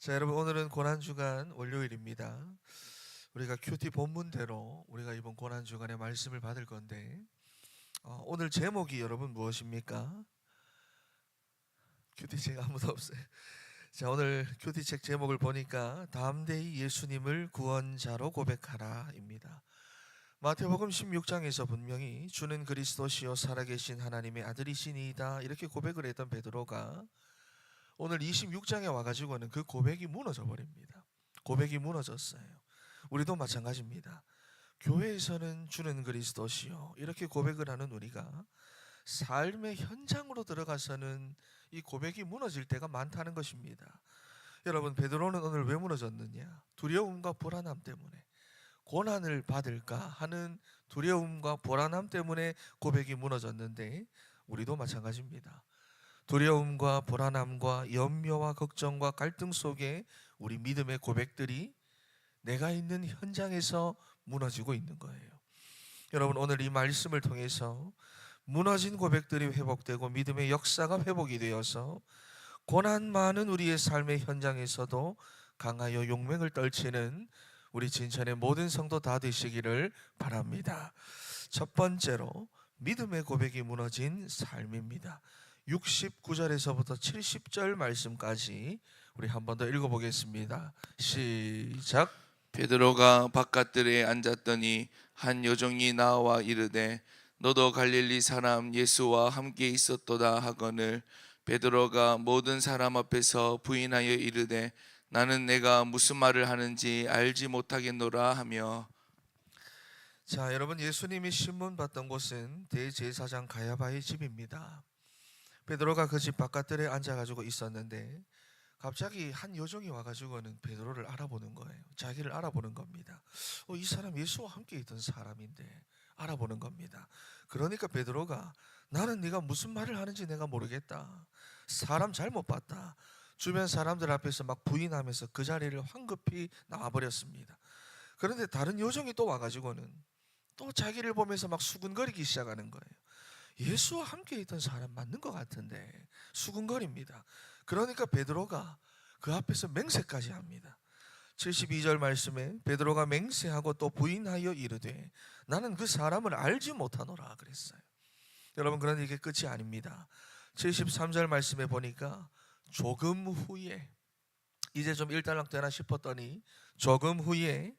자, 여러분, 오늘은 고난주간 월요일입니다. 우리가 큐티 본문대로 우리가 이번 고난주간에 말씀을 받을 건데, 오늘 제목이 여러분 무엇입니까? 큐티책 아무도 없어요. 자, 오늘 큐티책 제목을 보니까 담대히 예수님을 구원자로 고백하라입니다. 마태복음 16장에서 분명히 주는 그리스도시요 살아계신 하나님의 아들이시니이다 이렇게 고백을 했던 베드로가 오늘 26장에 와가지고는 그 고백이 무너져 버립니다. 고백이 무너졌어요. 우리도 마찬가지입니다. 교회에서는 주는 그리스도시요 이렇게 고백을 하는 우리가 삶의 현장으로 들어가서는 이 고백이 무너질 때가 많다는 것입니다. 여러분, 베드로는 오늘 왜 무너졌느냐? 두려움과 불안함 때문에, 고난을 받을까 하는 두려움과 불안함 때문에 고백이 무너졌는데, 우리도 마찬가지입니다. 두려움과 불안함과 염려와 걱정과 갈등 속에 우리 믿음의 고백들이 내가 있는 현장에서 무너지고 있는 거예요. 여러분, 오늘 이 말씀을 통해서 무너진 고백들이 회복되고 믿음의 역사가 회복이 되어서 고난 많은 우리의 삶의 현장에서도 강하여 용맹을 떨치는 우리 진천의 모든 성도 다 되시기를 바랍니다. 첫 번째로 믿음의 고백이 무너진 삶입니다. 69절에서부터 70절 말씀까지 우리 한 번 더 읽어보겠습니다. 시작. 베드로가 바깥들에 앉았더니 한 여종이 나와 이르되 너도 갈릴리 사람 예수와 함께 있었도다 하거늘 베드로가 모든 사람 앞에서 부인하여 이르되 나는 내가 무슨 말을 하는지 알지 못하겠노라 하며. 자, 여러분, 예수님이 신문받던 곳은 대제사장 가야바의 집입니다. 베드로가 그 집 바깥들에 앉아가지고 있었는데 갑자기 한 여종이 와가지고는 베드로를 알아보는 거예요. 자기를 알아보는 겁니다. 이 사람 예수와 함께 있던 사람인데 알아보는 겁니다. 그러니까 베드로가 나는 네가 무슨 말을 하는지 내가 모르겠다. 사람 잘못 봤다. 주변 사람들 앞에서 막 부인하면서 그 자리를 황급히 나와버렸습니다. 그런데 다른 여종이 또 와가지고는 또 자기를 보면서 막 수근거리기 시작하는 거예요. 예수와 함께 있던 사람 맞는 것 같은데 수근거립니다. 그러니까 베드로가 그 앞에서 맹세까지 합니다. 72절 말씀에 베드로가 맹세하고 또 부인하여 이르되 나는 그 사람을 알지 못하노라 그랬어요. 여러분, 그런데 이게 끝이 아닙니다. 73절 말씀에 보니까 조금 후에, 이제 좀 일단락되나 싶었더니 조금 후에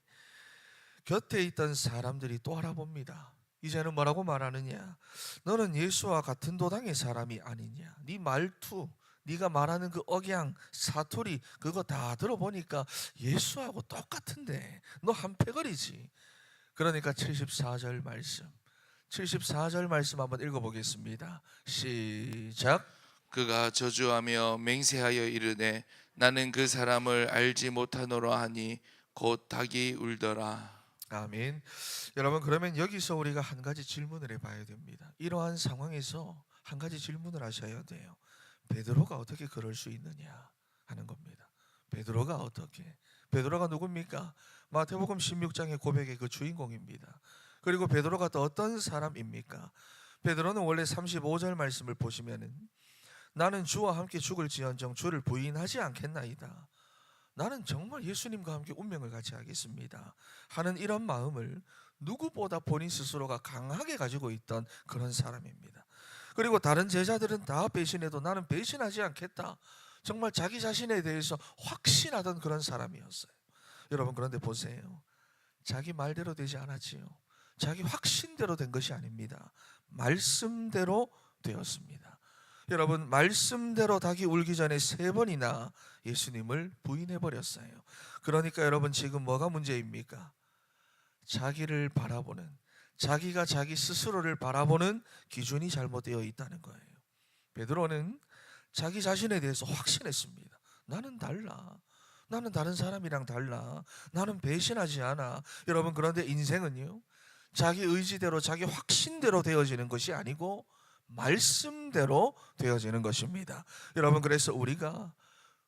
곁에 있던 사람들이 또 알아봅니다. 이제는 뭐라고 말하느냐? 너는 예수와 같은 도당의 사람이 아니냐? 네 말투, 네가 말하는 그 억양, 사투리 그거 다 들어보니까 예수하고 똑같은데 너 한패거리지. 그러니까 74절 말씀, 74절 말씀 한번 읽어보겠습니다. 시작. 그가 저주하며 맹세하여 이르되 나는 그 사람을 알지 못하노라 하니 곧 닭이 울더라. 아멘. 여러분, 그러면 여기서 우리가 한 가지 질문을 해봐야 됩니다. 이러한 상황에서 한 가지 질문을 하셔야 돼요. 베드로가 어떻게 그럴 수 있느냐 하는 겁니다. 베드로가 어떻게? 베드로가 누굽니까? 마태복음 16장의 고백의 그 주인공입니다. 그리고 베드로가 또 어떤 사람입니까? 베드로는 원래 35절 말씀을 보시면은 나는 주와 함께 죽을지언정 주를 부인하지 않겠나이다. 나는 정말 예수님과 함께 운명을 같이 하겠습니다 하는 이런 마음을 누구보다 본인 스스로가 강하게 가지고 있던 그런 사람입니다. 그리고 다른 제자들은 다 배신해도 나는 배신하지 않겠다, 정말 자기 자신에 대해서 확신하던 그런 사람이었어요. 여러분, 그런데 보세요. 자기 말대로 되지 않았지요. 자기 확신대로 된 것이 아닙니다. 말씀대로 되었습니다. 여러분, 말씀대로 닭이 울기 전에 3번이나 예수님을 부인해버렸어요. 그러니까 여러분, 지금 뭐가 문제입니까? 자기를 바라보는, 자기가 자기 스스로를 바라보는 기준이 잘못되어 있다는 거예요. 베드로는 자기 자신에 대해서 확신했습니다. 나는 달라. 나는 다른 사람이랑 달라. 나는 배신하지 않아. 여러분, 그런데 인생은요, 자기 의지대로 자기 확신대로 되어지는 것이 아니고 말씀대로 되어지는 것입니다. 여러분, 그래서 우리가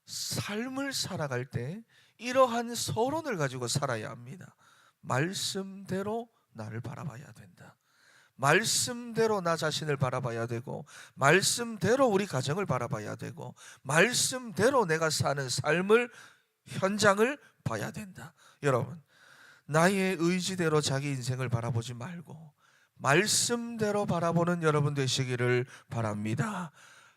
삶을 살아갈 때 이러한 서론을 가지고 살아야 합니다. 말씀대로 나를 바라봐야 된다. 말씀대로 나 자신을 바라봐야 되고, 말씀대로 우리 가정을 바라봐야 되고, 말씀대로 내가 사는 삶을 현장을 봐야 된다. 여러분, 나의 의지대로 자기 인생을 바라보지 말고 말씀대로 바라보는 여러분 되시기를 바랍니다.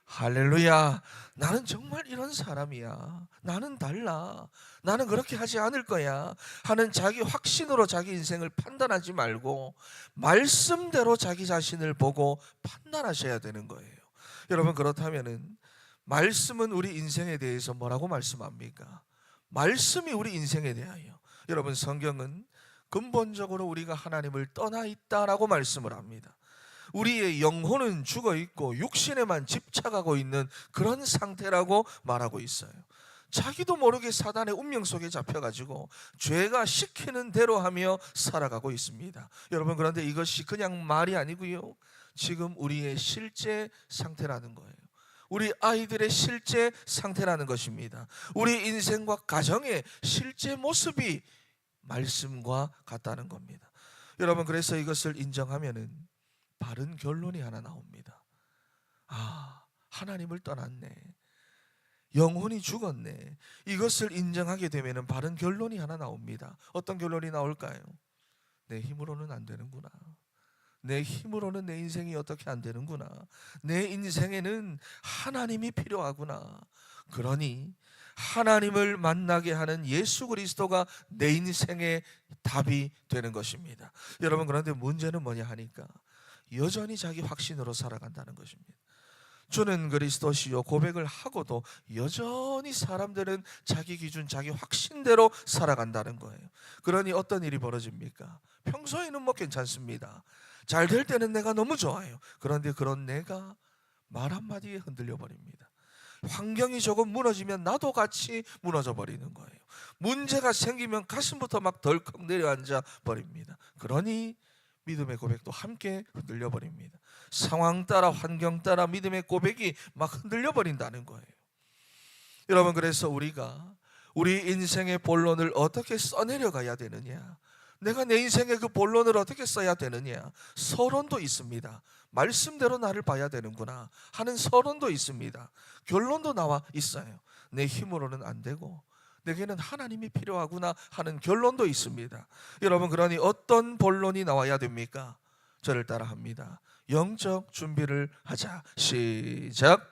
할렐루야. 나는 정말 이런 사람이야. 나는 달라. 나는 그렇게 하지 않을 거야 하는 자기 확신으로 자기 인생을 판단하지 말고 말씀대로 자기 자신을 보고 판단하셔야 되는 거예요. 여러분, 그렇다면은 말씀은 우리 인생에 대해서 뭐라고 말씀합니까? 말씀이 우리 인생에 대하여, 여러분, 성경은 근본적으로 우리가 하나님을 떠나 있다라고 말씀을 합니다. 우리의 영혼은 죽어 있고 육신에만 집착하고 있는 그런 상태라고 말하고 있어요. 자기도 모르게 사단의 운명 속에 잡혀가지고 죄가 시키는 대로 하며 살아가고 있습니다. 여러분, 그런데 이것이 그냥 말이 아니고요, 지금 우리의 실제 상태라는 거예요. 우리 아이들의 실제 상태라는 것입니다. 우리 인생과 가정의 실제 모습이 말씀과 같다는 겁니다. 여러분, 그래서 이것을 인정하면은 바른 결론이 하나 나옵니다. 아, 하나님을 떠났네. 영혼이 죽었네. 이것을 인정하게 되면은 바른 결론이 하나 나옵니다. 어떤 결론이 나올까요? 내 힘으로는 안 되는구나. 내 힘으로는 내 인생이 어떻게 안 되는구나. 내 인생에는 하나님이 필요하구나. 그러니 하나님을 만나게 하는 예수 그리스도가 내 인생의 답이 되는 것입니다. 여러분, 그런데 문제는 뭐냐 하니까 여전히 자기 확신으로 살아간다는 것입니다. 주는 그리스도시요 고백을 하고도 여전히 사람들은 자기 기준, 자기 확신대로 살아간다는 거예요. 그러니 어떤 일이 벌어집니까? 평소에는 뭐 괜찮습니다. 잘 될 때는 내가 너무 좋아요. 그런데 그런 내가 말 한마디에 흔들려 버립니다. 환경이 조금 무너지면 나도 같이 무너져 버리는 거예요. 문제가 생기면 가슴부터 막 덜컥 내려앉아 버립니다. 그러니 믿음의 고백도 함께 흔들려 버립니다. 상황 따라, 환경 따라 믿음의 고백이 막 흔들려 버린다는 거예요. 여러분, 그래서 우리가 우리 인생의 본론을 어떻게 써내려 가야 되느냐, 내가 내 인생의 그 본론을 어떻게 써야 되느냐, 서론도 있습니다. 말씀대로 나를 봐야 되는구나 하는 서론도 있습니다. 결론도 나와 있어요. 내 힘으로는 안 되고 내게는 하나님이 필요하구나 하는 결론도 있습니다. 여러분, 그러니 어떤 본론이 나와야 됩니까? 저를 따라 합니다. 영적 준비를 하자. 시작.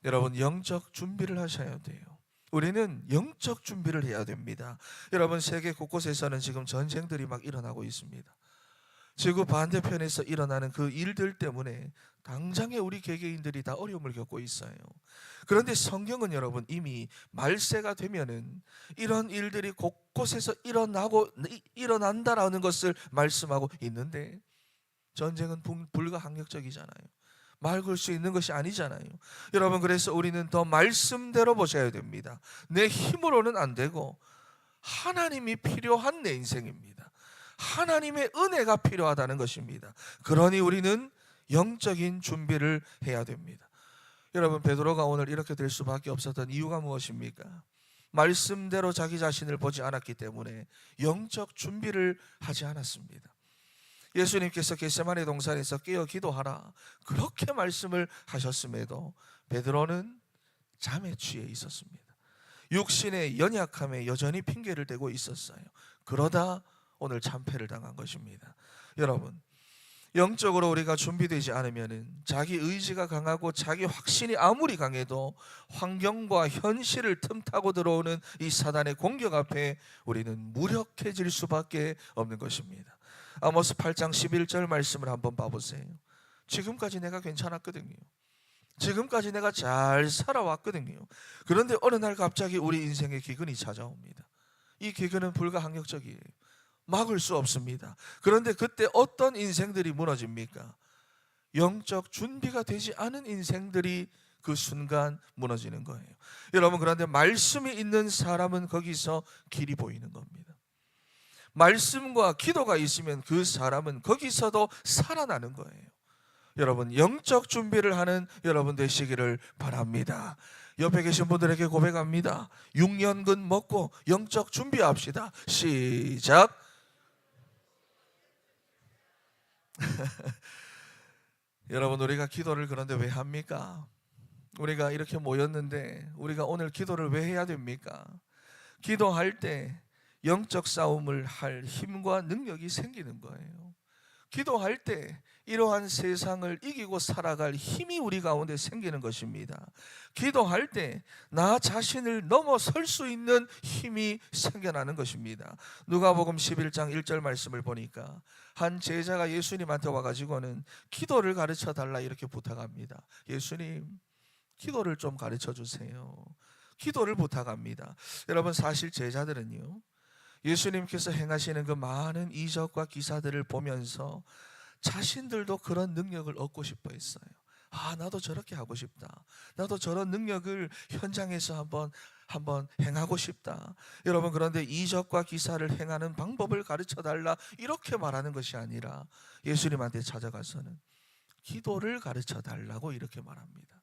여러분, 영적 준비를 하셔야 돼요. 우리는 영적 준비를 해야 됩니다. 여러분, 세계 곳곳에서는 지금 전쟁들이 막 일어나고 있습니다. 지구 반대편에서 일어나는 그 일들 때문에 당장에 우리 개개인들이 다 어려움을 겪고 있어요. 그런데 성경은 여러분 이미 말세가 되면은 이런 일들이 곳곳에서 일어난다라는 것을 말씀하고 있는데, 전쟁은 불가항력적이잖아요. 말 걸 수 있는 것이 아니잖아요. 여러분, 그래서 우리는 더 말씀대로 보셔야 됩니다. 내 힘으로는 안 되고 하나님이 필요한 내 인생입니다. 하나님의 은혜가 필요하다는 것입니다. 그러니 우리는 영적인 준비를 해야 됩니다. 여러분, 베드로가 오늘 이렇게 될 수밖에 없었던 이유가 무엇입니까? 말씀대로 자기 자신을 보지 않았기 때문에 영적 준비를 하지 않았습니다. 예수님께서 겟세마네 동산에서 깨어 기도하라 그렇게 말씀을 하셨음에도 베드로는 잠에 취해 있었습니다. 육신의 연약함에 여전히 핑계를 대고 있었어요. 그러다 오늘 참패를 당한 것입니다. 여러분, 영적으로 우리가 준비되지 않으면 자기 의지가 강하고 자기 확신이 아무리 강해도 환경과 현실을 틈타고 들어오는 이 사단의 공격 앞에 우리는 무력해질 수밖에 없는 것입니다. 아모스 8장 11절 말씀을 한번 봐보세요. 지금까지 내가 괜찮았거든요. 지금까지 내가 잘 살아왔거든요. 그런데 어느 날 갑자기 우리 인생에 기근이 찾아옵니다. 이 기근은 불가항력적이에요. 막을 수 없습니다. 그런데 그때 어떤 인생들이 무너집니까? 영적 준비가 되지 않은 인생들이 그 순간 무너지는 거예요. 여러분, 그런데 말씀이 있는 사람은 거기서 길이 보이는 겁니다. 말씀과 기도가 있으면 그 사람은 거기서도 살아나는 거예요. 여러분, 영적 준비를 하는 여러분 되시기를 바랍니다. 옆에 계신 분들에게 고백합니다. 6년근 먹고 영적 준비합시다. 시작. 여러분, 우리가 기도를 그런데 왜 합니까? 우리가 이렇게 모였는데 우리가 오늘 기도를 왜 해야 됩니까? 기도할 때 영적 싸움을 할 힘과 능력이 생기는 거예요. 기도할 때 이러한 세상을 이기고 살아갈 힘이 우리 가운데 생기는 것입니다. 기도할 때 나 자신을 넘어설 수 있는 힘이 생겨나는 것입니다. 누가복음 11장 1절 말씀을 보니까 한 제자가 예수님한테 와가지고는 기도를 가르쳐 달라 이렇게 부탁합니다. 예수님, 기도를 좀 가르쳐 주세요. 기도를 부탁합니다. 여러분, 사실 제자들은요, 예수님께서 행하시는 그 많은 이적과 기사들을 보면서 자신들도 그런 능력을 얻고 싶어 했어요. 나도 저렇게 하고 싶다. 나도 저런 능력을 현장에서 한번 행하고 싶다. 여러분, 그런데 이적과 기사를 행하는 방법을 가르쳐 달라 이렇게 말하는 것이 아니라 예수님한테 찾아가서는 기도를 가르쳐 달라고 이렇게 말합니다.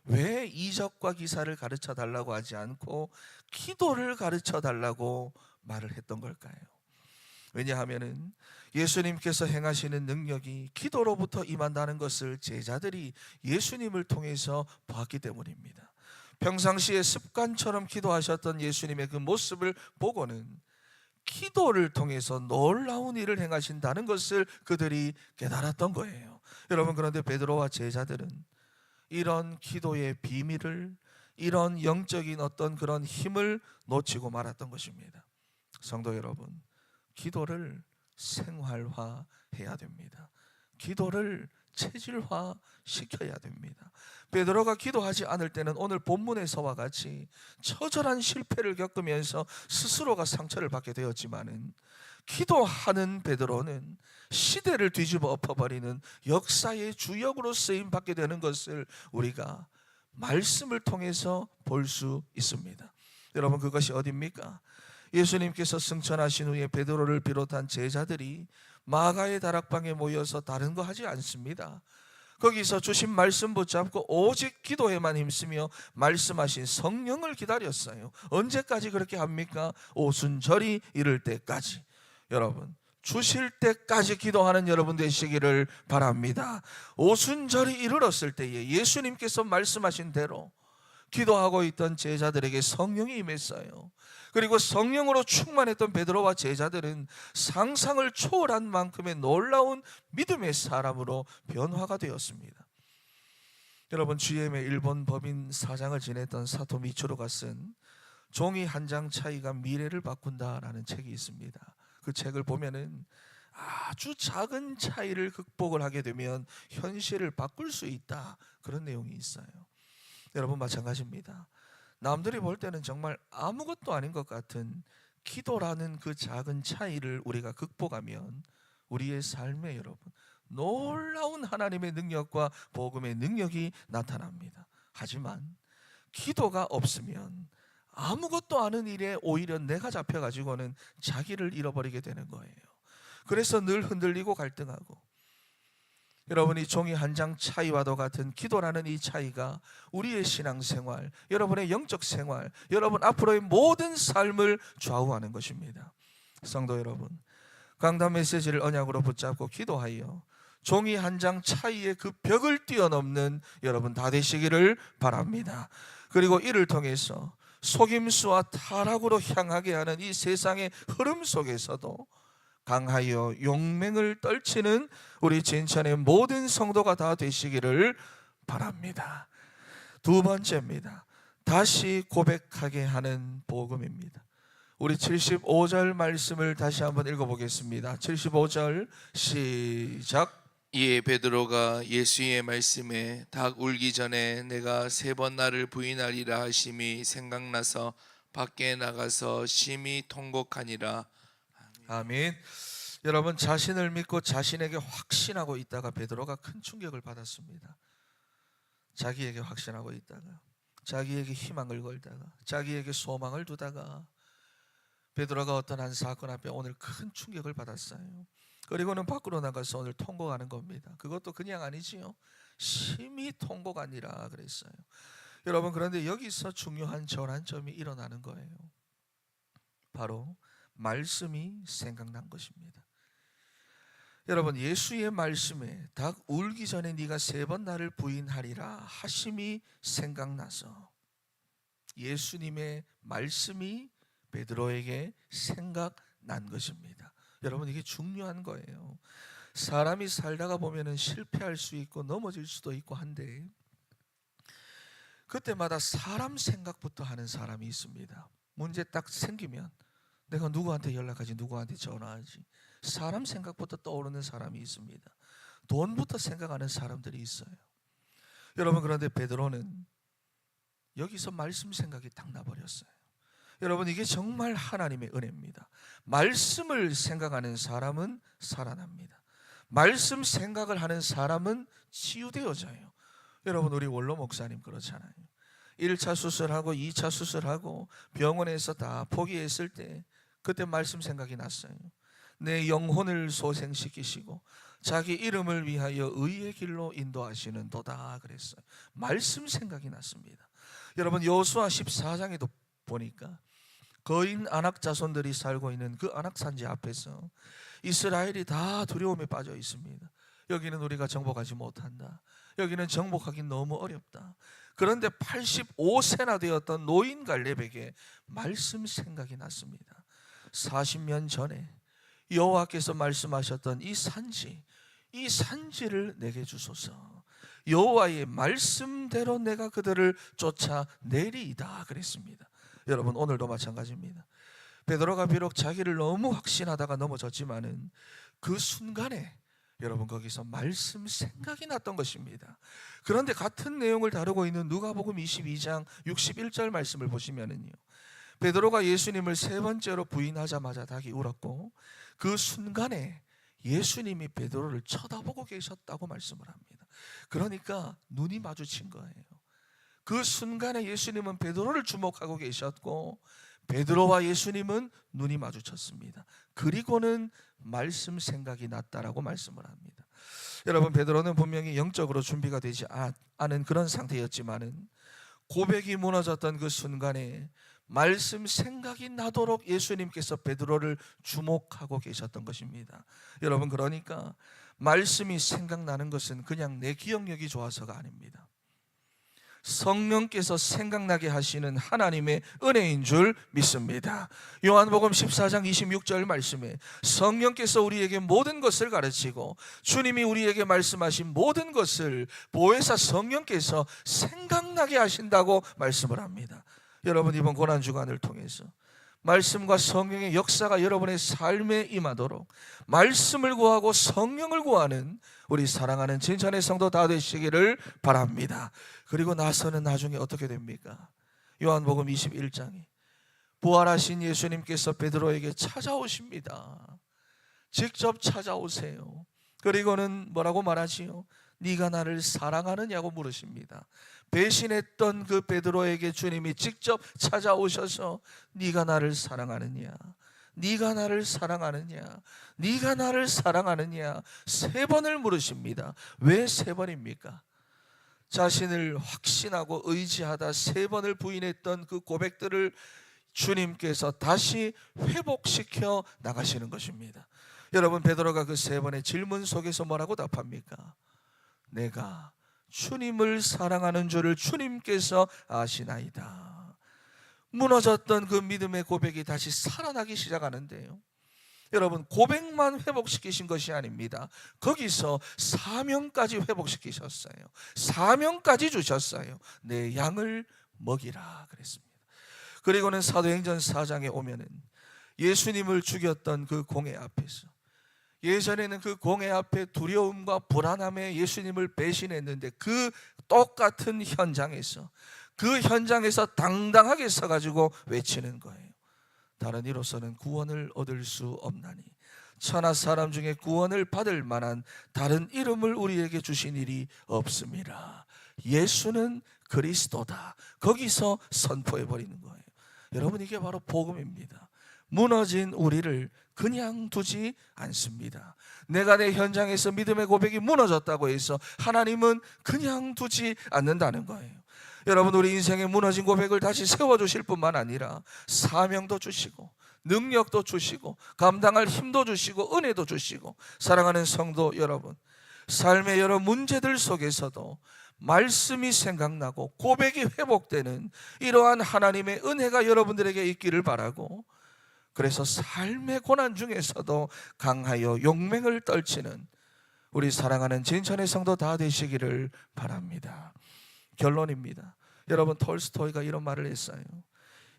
왜 이적과 기사를 가르쳐 달라고 하지 않고 기도를 가르쳐 달라고 말을 했던 걸까요? 왜냐하면은 예수님께서 행하시는 능력이 기도로부터 임한다는 것을 제자들이 예수님을 통해서 봤기 때문입니다. 평상시에 습관처럼 기도하셨던 예수님의 그 모습을 보고는 기도를 통해서 놀라운 일을 행하신다는 것을 그들이 깨달았던 거예요. 여러분, 그런데 베드로와 제자들은 이런 기도의 비밀을, 이런 영적인 어떤 그런 힘을 놓치고 말았던 것입니다. 성도 여러분, 기도를 생활화해야 됩니다. 기도를 체질화 시켜야 됩니다. 베드로가 기도하지 않을 때는 오늘 본문에서와 같이 처절한 실패를 겪으면서 스스로가 상처를 받게 되었지만은, 기도하는 베드로는 시대를 뒤집어 엎어버리는 역사의 주역으로 쓰임 받게 되는 것을 우리가 말씀을 통해서 볼 수 있습니다. 여러분, 그것이 어디입니까? 예수님께서 승천하신 후에 베드로를 비롯한 제자들이 마가의 다락방에 모여서 다른 거 하지 않습니다. 거기서 주신 말씀 붙잡고 오직 기도에만 힘쓰며 말씀하신 성령을 기다렸어요. 언제까지 그렇게 합니까? 오순절이 이를 때까지. 여러분, 주실 때까지 기도하는 여러분 되시기를 바랍니다. 오순절이 이르렀을 때에 예수님께서 말씀하신 대로 기도하고 있던 제자들에게 성령이 임했어요. 그리고 성령으로 충만했던 베드로와 제자들은 상상을 초월한 만큼의 놀라운 믿음의 사람으로 변화가 되었습니다. 여러분, GM의 일본 법인 사장을 지냈던 사토 미츠루가 쓴 종이 한 장 차이가 미래를 바꾼다라는 책이 있습니다. 그 책을 보면은 아주 작은 차이를 극복을 하게 되면 현실을 바꿀 수 있다, 그런 내용이 있어요. 여러분, 마찬가지입니다. 남들이 볼 때는 정말 아무것도 아닌 것 같은 기도라는 그 작은 차이를 우리가 극복하면 우리의 삶에 여러분 놀라운 하나님의 능력과 복음의 능력이 나타납니다. 하지만 기도가 없으면 아무것도 아는 일에 오히려 내가 잡혀가지고는 자기를 잃어버리게 되는 거예요. 그래서 늘 흔들리고 갈등하고, 여러분이 종이 한 장 차이와도 같은 기도라는 이 차이가 우리의 신앙생활, 여러분의 영적 생활, 여러분 앞으로의 모든 삶을 좌우하는 것입니다. 성도 여러분, 강단 메시지를 언약으로 붙잡고 기도하여 종이 한 장 차이의 그 벽을 뛰어넘는 여러분 다 되시기를 바랍니다. 그리고 이를 통해서 속임수와 타락으로 향하게 하는 이 세상의 흐름 속에서도 강하여 용맹을 떨치는 우리 진천의 모든 성도가 다 되시기를 바랍니다. 두 번째입니다. 다시 고백하게 하는 복음입니다. 우리 75절 말씀을 다시 한번 읽어보겠습니다. 75절 시작. 이에 베드로가 예수의 말씀에 닭 울기 전에 내가 3번 나를 부인하리라 하심이 생각나서 밖에 나가서 심히 통곡하니라. 아멘. 여러분, 자신을 믿고 자신에게 확신하고 있다가 베드로가 큰 충격을 받았습니다. 자기에게 확신하고 있다가, 자기에게 희망을 걸다가, 자기에게 소망을 두다가 베드로가 어떤 한 사건 앞에 오늘 큰 충격을 받았어요. 그리고는 밖으로 나가서 오늘 통곡하는 겁니다. 그것도 그냥 아니지요. 심히 통곡하니라 그랬어요. 여러분, 그런데 여기서 중요한 전환점이 일어나는 거예요. 바로 말씀이 생각난 것입니다. 여러분, 예수의 말씀에 닭 울기 전에 네가 3번 나를 부인하리라 하심이 생각나서 예수님의 말씀이 베드로에게 생각난 것입니다. 여러분, 이게 중요한 거예요. 사람이 살다가 보면은 실패할 수 있고 넘어질 수도 있고 한데 그때마다 사람 생각부터 하는 사람이 있습니다. 문제 딱 생기면 내가 누구한테 연락하지, 누구한테 전화하지, 사람 생각부터 떠오르는 사람이 있습니다. 돈부터 생각하는 사람들이 있어요. 여러분, 그런데 베드로는 여기서 말씀 생각이 딱 나버렸어요. 여러분, 이게 정말 하나님의 은혜입니다. 말씀을 생각하는 사람은 살아납니다. 말씀 생각을 하는 사람은 치유되어져요. 여러분, 우리 원로 목사님 그렇잖아요. 1차 수술하고 2차 수술하고 병원에서 다 포기했을 때 그때 말씀 생각이 났어요. 내 영혼을 소생시키시고 자기 이름을 위하여 의의 길로 인도하시는 도다 그랬어요. 말씀 생각이 났습니다. 여러분, 여호수아 14장에도 보니까 거인 아낙 자손들이 살고 있는 그 아낙 산지 앞에서 이스라엘이 다 두려움에 빠져 있습니다. 여기는 우리가 정복하지 못한다. 여기는 정복하기 너무 어렵다. 그런데 85세나 되었던 노인 갈렙에게 말씀 생각이 났습니다. 40년 전에 여호와께서 말씀하셨던 이 산지를 내게 주소서. 여호와의 말씀대로 내가 그들을 쫓아내리이다 그랬습니다. 여러분, 오늘도 마찬가지입니다. 베드로가 비록 자기를 너무 확신하다가 넘어졌지만은 그 순간에 여러분 거기서 말씀 생각이 났던 것입니다. 그런데 같은 내용을 다루고 있는 누가복음 22장 61절 말씀을 보시면은요, 베드로가 예수님을 3번째로 부인하자마자 닭이 울었고 그 순간에 예수님이 베드로를 쳐다보고 계셨다고 말씀을 합니다. 그러니까 눈이 마주친 거예요. 그 순간에 예수님은 베드로를 주목하고 계셨고 베드로와 예수님은 눈이 마주쳤습니다. 그리고는 말씀 생각이 났다라고 말씀을 합니다. 여러분, 베드로는 분명히 영적으로 준비가 되지 않은 그런 상태였지만은 고백이 무너졌던 그 순간에 말씀 생각이 나도록 예수님께서 베드로를 주목하고 계셨던 것입니다. 여러분, 그러니까 말씀이 생각나는 것은 그냥 내 기억력이 좋아서가 아닙니다. 성령께서 생각나게 하시는 하나님의 은혜인 줄 믿습니다. 요한복음 14장 26절 말씀에 성령께서 우리에게 모든 것을 가르치고 주님이 우리에게 말씀하신 모든 것을 보혜사 성령께서 생각나게 하신다고 말씀을 합니다. 여러분, 이번 고난주간을 통해서 말씀과 성령의 역사가 여러분의 삶에 임하도록 말씀을 구하고 성령을 구하는 우리 사랑하는 진천의 성도 다 되시기를 바랍니다. 그리고 나서는 나중에 어떻게 됩니까? 요한복음 21장에 부활하신 예수님께서 베드로에게 찾아오십니다. 직접 찾아오세요. 그리고는 뭐라고 말하지요? 네가 나를 사랑하느냐고 물으십니다. 배신했던 그 베드로에게 주님이 직접 찾아오셔서 네가 나를 사랑하느냐, 네가 나를 사랑하느냐, 네가 나를 사랑하느냐 3번을 물으십니다. 왜 3번입니까? 자신을 확신하고 의지하다 3번을 부인했던 그 고백들을 주님께서 다시 회복시켜 나가시는 것입니다. 여러분, 베드로가 그 3번의 질문 속에서 뭐라고 답합니까? 내가 주님을 사랑하는 줄을 주님께서 아시나이다. 무너졌던 그 믿음의 고백이 다시 살아나기 시작하는데요, 여러분, 고백만 회복시키신 것이 아닙니다. 거기서 사명까지 회복시키셨어요. 사명까지 주셨어요. 내 양을 먹이라 그랬습니다. 그리고는 사도행전 4장에 오면은 예수님을 죽였던 그 공회 앞에서, 예전에는 그 공회 앞에 두려움과 불안함에 예수님을 배신했는데 그 똑같은 현장에서, 그 현장에서 당당하게 서가지고 외치는 거예요. 다른 이로서는 구원을 얻을 수 없나니 천하 사람 중에 구원을 받을 만한 다른 이름을 우리에게 주신 일이 없습니다. 예수는 그리스도다. 거기서 선포해 버리는 거예요. 여러분, 이게 바로 복음입니다. 무너진 우리를 그냥 두지 않습니다. 내가 내 현장에서 믿음의 고백이 무너졌다고 해서 하나님은 그냥 두지 않는다는 거예요. 여러분, 우리 인생의 무너진 고백을 다시 세워주실 뿐만 아니라 사명도 주시고 능력도 주시고 감당할 힘도 주시고 은혜도 주시고, 사랑하는 성도 여러분, 삶의 여러 문제들 속에서도 말씀이 생각나고 고백이 회복되는 이러한 하나님의 은혜가 여러분들에게 있기를 바라고, 그래서 삶의 고난 중에서도 강하여 용맹을 떨치는 우리 사랑하는 진천의 성도 다 되시기를 바랍니다. 결론입니다. 여러분, 톨스토이가 이런 말을 했어요.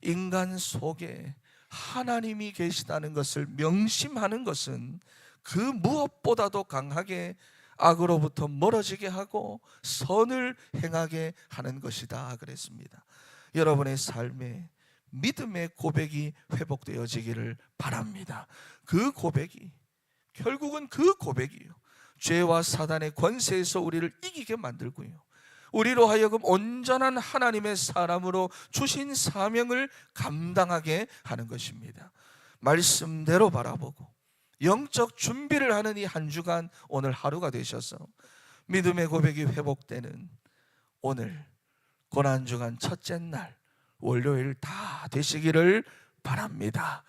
인간 속에 하나님이 계시다는 것을 명심하는 것은 그 무엇보다도 강하게 악으로부터 멀어지게 하고 선을 행하게 하는 것이다 그랬습니다. 여러분의 삶에 믿음의 고백이 회복되어지기를 바랍니다. 그 고백이, 결국은 그 고백이요, 죄와 사단의 권세에서 우리를 이기게 만들고요, 우리로 하여금 온전한 하나님의 사람으로 주신 사명을 감당하게 하는 것입니다. 말씀대로 바라보고 영적 준비를 하는 이 한 주간, 오늘 하루가 되셔서 믿음의 고백이 회복되는 오늘 고난주간 첫째 날 월요일 다 되시기를 바랍니다.